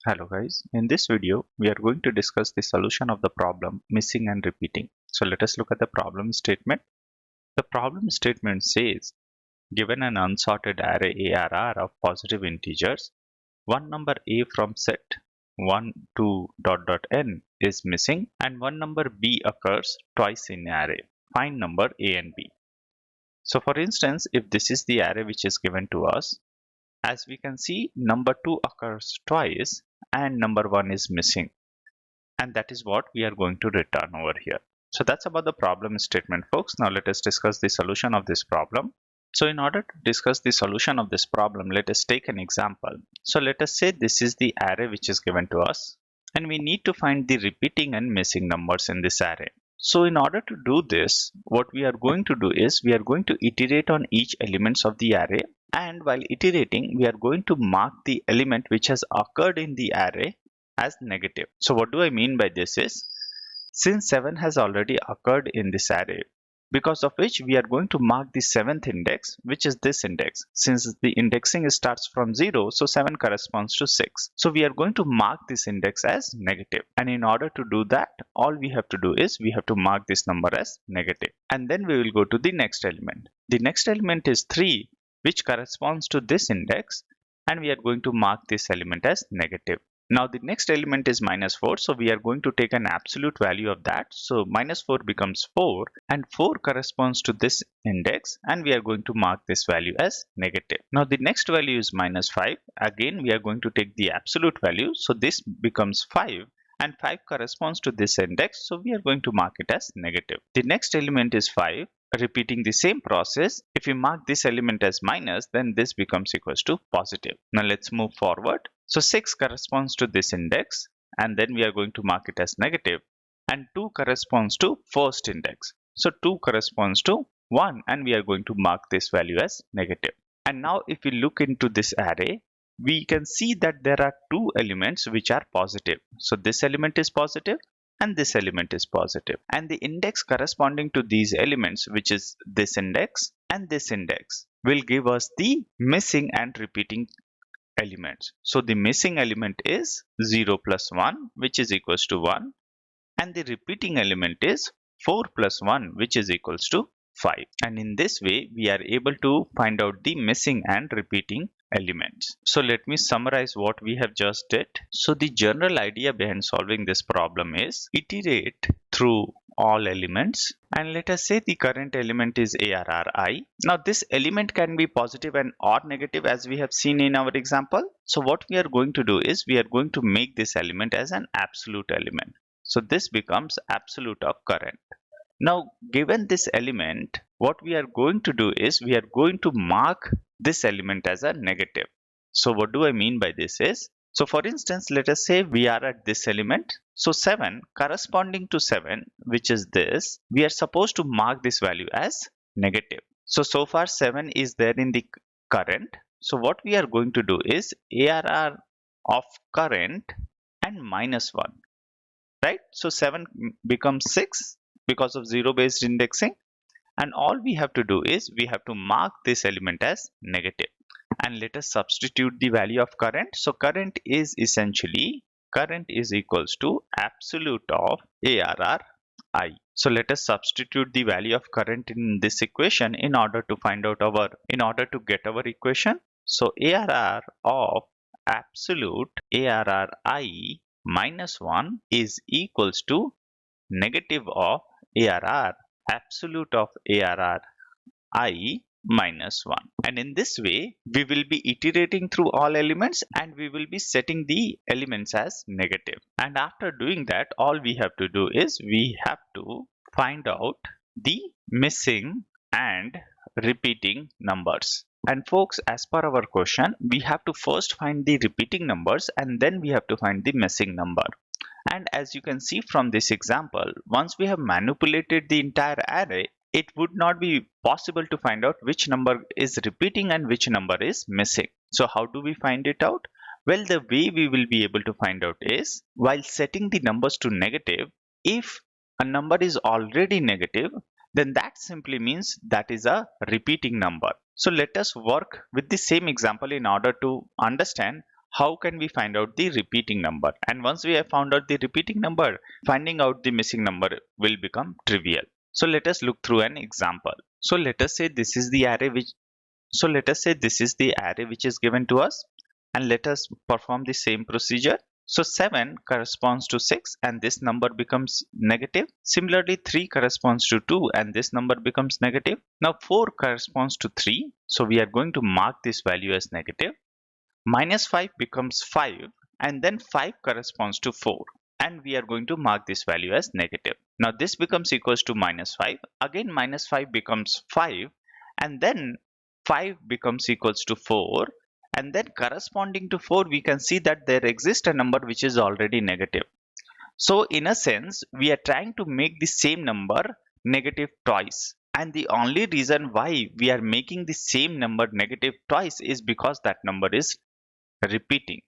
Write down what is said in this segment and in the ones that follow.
Hello guys, in this video we are going to discuss the solution of the problem missing and repeating. So let us look at the problem statement. The problem statement says, given an unsorted array ARR of positive integers, one number A from set 1 to n is missing and one number B occurs twice in array. Find number A and B. So for instance, if this is the array which is given to us, as we can see, number 2 occurs twice and number 1 is missing. And that is what we are going to return over here. So that's about the problem statement, folks. Now let us discuss the solution of this problem. So in order to discuss the solution of this problem, let us take an example. So let us say this is the array which is given to us, and we need to find the repeating and missing numbers in this array. So in order to do this, what we are going to do is we are going to iterate on each elements of the array, and while iterating we are going to mark the element which has occurred in the array as negative. So what do I mean by this is, since 7 has already occurred in this array, because of which we are going to mark the 7th index, which is this index. Since the indexing starts from 0, so 7 corresponds to 6. So we are going to mark this index as negative. And in order to do that, all we have to do is we have to mark this number as negative. And then we will go to the next element. The next element is 3, which corresponds to this index, and we are going to mark this element as negative. Now the next element is -4, so we are going to take an absolute value of that. So -4 becomes 4, and 4 corresponds to this index, and we are going to mark this value as negative. Now the next value is -5. Again, we are going to take the absolute value, so this becomes 5, and 5 corresponds to this index, so we are going to mark it as negative. The next element is 5. Repeating the same process, if we mark this element as minus, then this becomes equals to positive. Now let's move forward. So 6 corresponds to this index, and then we are going to mark it as negative, and 2 corresponds to first index. So 2 corresponds to 1, and we are going to mark this value as negative. And now if we look into this array, we can see that there are 2 elements which are positive. So this element is positive and this element is positive, and the index corresponding to these elements, which is this index and this index, will give us the missing and repeating elements. So the missing element is 0 plus 1, which is equals to 1, and the repeating element is 4 plus 1, which is equals to 5. And in this way we are able to find out the missing and repeating elements. So let me summarize what we have just did. So the general idea behind solving this problem is iterate through all elements, and let us say the current element is ARRI. Now this element can be positive and or negative, as we have seen in our example. So what we are going to do is we are going to make this element as an absolute element. So this becomes absolute of current. Now given this element, what we are going to do is we are going to mark this element as a negative. So what do I mean by this is, so for instance, let us say we are at this element. So 7 corresponding to 7, which is this, we are supposed to mark this value as negative. So far 7 is there in the current. So what we are going to do is ARR of current and -1, right? So 7 becomes 6 because of 0 based indexing, and all we have to do is we have to mark this element as negative. And let us substitute the value of current. So current is essentially, current is equals to absolute of ARRI. So let us substitute the value of current in this equation in order to get our equation. So ARR of absolute ARRI -1 is equals to negative of ARR absolute of ARRI -1. And in this way we will be iterating through all elements, and we will be setting the elements as negative. And after doing that, all we have to do is we have to find out the missing and repeating numbers. And folks, as per our question, we have to first find the repeating numbers, and then we have to find the missing number. And as you can see from this example, once we have manipulated the entire array, it would not be possible to find out which number is repeating and which number is missing. So how do we find it out? Well, the way we will be able to find out is while setting the numbers to negative. If a number is already negative, then that simply means that is a repeating number. So let us work with the same example in order to understand how can we find out the repeating number? And once we have found out the repeating number, finding out the missing number will become trivial. So let us look through an example. So let us say this is the array which is given to us, and let us perform the same procedure. So 7 corresponds to 6 and this number becomes negative. Similarly, 3 corresponds to 2 and this number becomes negative. Now 4 corresponds to 3, so we are going to mark this value as negative. Minus 5 becomes 5 and then 5 corresponds to 4 and we are going to mark this value as negative. Now this becomes equals to minus 5. Again minus 5 becomes 5 and then 5 becomes equals to 4, and then corresponding to 4 we can see that there exists a number which is already negative. So in a sense we are trying to make the same number negative twice, and the only reason why we are making the same number negative twice is because that number is repeating,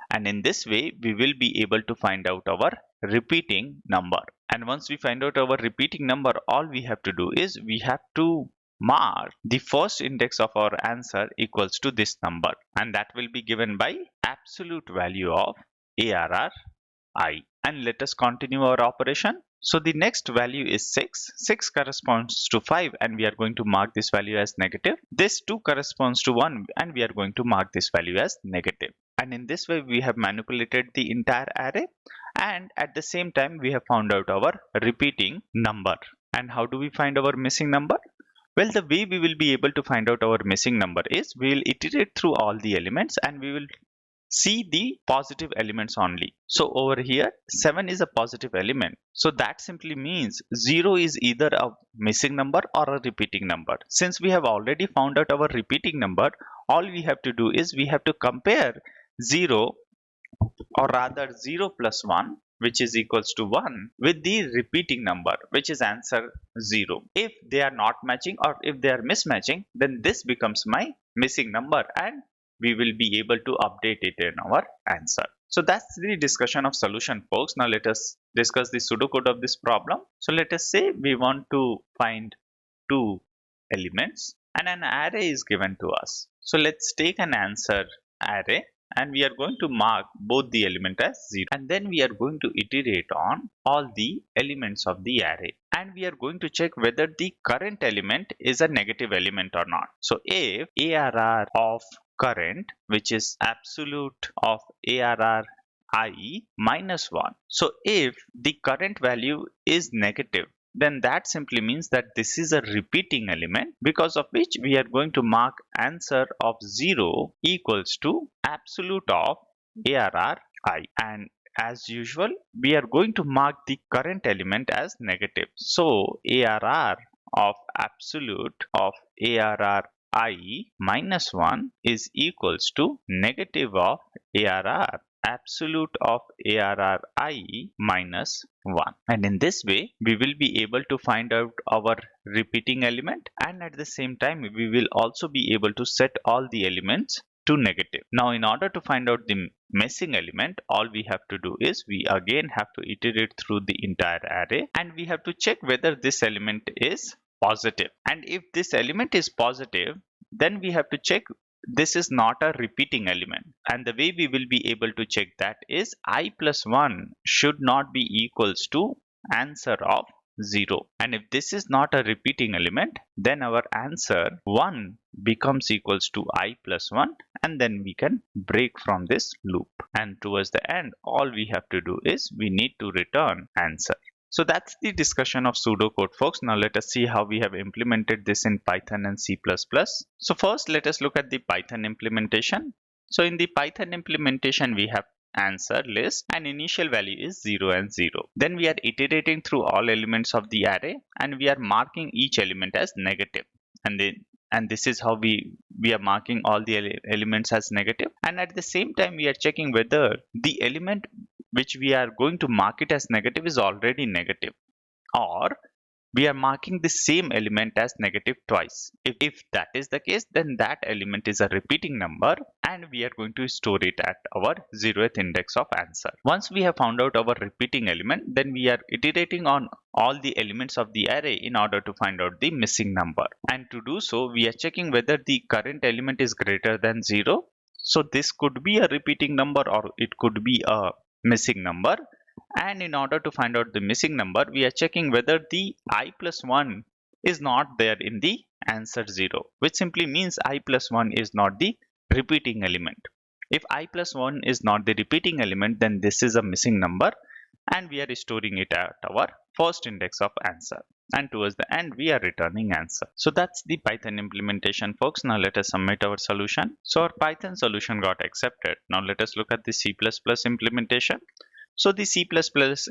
and in this way we will be able to find out our repeating number. And once we find out our repeating number, all we have to do is we have to mark the first index of our answer equals to this number, and that will be given by absolute value of ARRI. And let us continue our operation. So the next value is 6. 6 corresponds to 5 and we are going to mark this value as negative. This 2 corresponds to 1 and we are going to mark this value as negative. And in this way we have manipulated the entire array, and at the same time we have found out our repeating number. And how do we find our missing number? Well, the way we will be able to find out our missing number is we will iterate through all the elements and we will see the positive elements only. So over here 7 is a positive element, so that simply means 0 is either a missing number or a repeating number. Since we have already found out our repeating number, all we have to do is we have to compare 0, or rather 0 plus 1, which is equals to 1, with the repeating number, which is answer 0. If they are not matching or if they are mismatching, then this becomes my missing number and we will be able to update it in our answer. So that's the discussion of solution, folks. Now let us discuss the pseudocode of this problem. So let us say we want to find two elements and an array is given to us. So let's take an answer array and we are going to mark both the element as 0, and then we are going to iterate on all the elements of the array, and we are going to check whether the current element is a negative element or not. So if ARR of current, which is absolute of ARRI minus 1, so if the current value is negative, then that simply means that this is a repeating element, because of which we are going to mark answer of 0 equals to absolute of ARRI. And as usual, we are going to mark the current element as negative. So ARR of absolute of ARRI minus 1 is equals to negative of ARR absolute of ARRI minus 1. And in this way we will be able to find out our repeating element, and at the same time we will also be able to set all the elements to negative. Now in order to find out the missing element, all we have to do is we again have to iterate through the entire array and we have to check whether this element is positive. And if this element is positive, then we have to check this is not a repeating element, and the way we will be able to check that is I plus 1 should not be equals to answer of 0, and if this is not a repeating element, then our answer 1 becomes equals to I plus 1, and then we can break from this loop, and towards the end all we have to do is we need to return answer. So that's the discussion of pseudocode, folks. Now let us see how we have implemented this in Python and C++. So first let us look at the Python implementation. So in the Python implementation we have answer list and initial value is 0 and 0. Then we are iterating through all elements of the array and we are marking each element as negative. And this is how we are marking all the elements as negative. And at the same time we are checking whether the element which we are going to mark it as negative is already negative, or we are marking the same element as negative twice. If that is the case, then that element is a repeating number and we are going to store it at our 0th index of answer. Once we have found out our repeating element, then we are iterating on all the elements of the array in order to find out the missing number. And to do so, we are checking whether the current element is greater than 0. So this could be a repeating number or it could be a missing number. And in order to find out the missing number, we are checking whether the I plus 1 is not there in the answer 0, which simply means I plus 1 is not the repeating element. If I plus 1 is not the repeating element, then this is a missing number and we are storing it at our first index of answer. And towards the end, we are returning answer. So that's the Python implementation, folks. Now let us submit our solution. So our Python solution got accepted. Now let us look at the C++ implementation. So the C++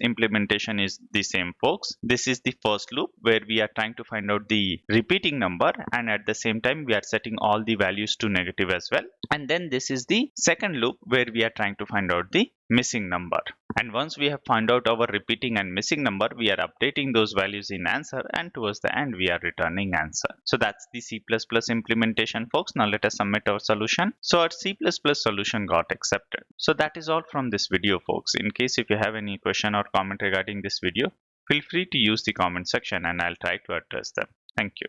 implementation is the same, folks. This is the first loop where we are trying to find out the repeating number, and at the same time we are setting all the values to negative as well. And then this is the second loop where we are trying to find out the missing number. And once we have found out our repeating and missing number, we are updating those values in answer, and towards the end we are returning answer. So that's the C++ implementation, folks. Now let us submit our solution. So our C++ solution got accepted. So that is all from this video, folks. In case if you have any question or comment regarding this video, feel free to use the comment section and I'll try to address them. Thank you.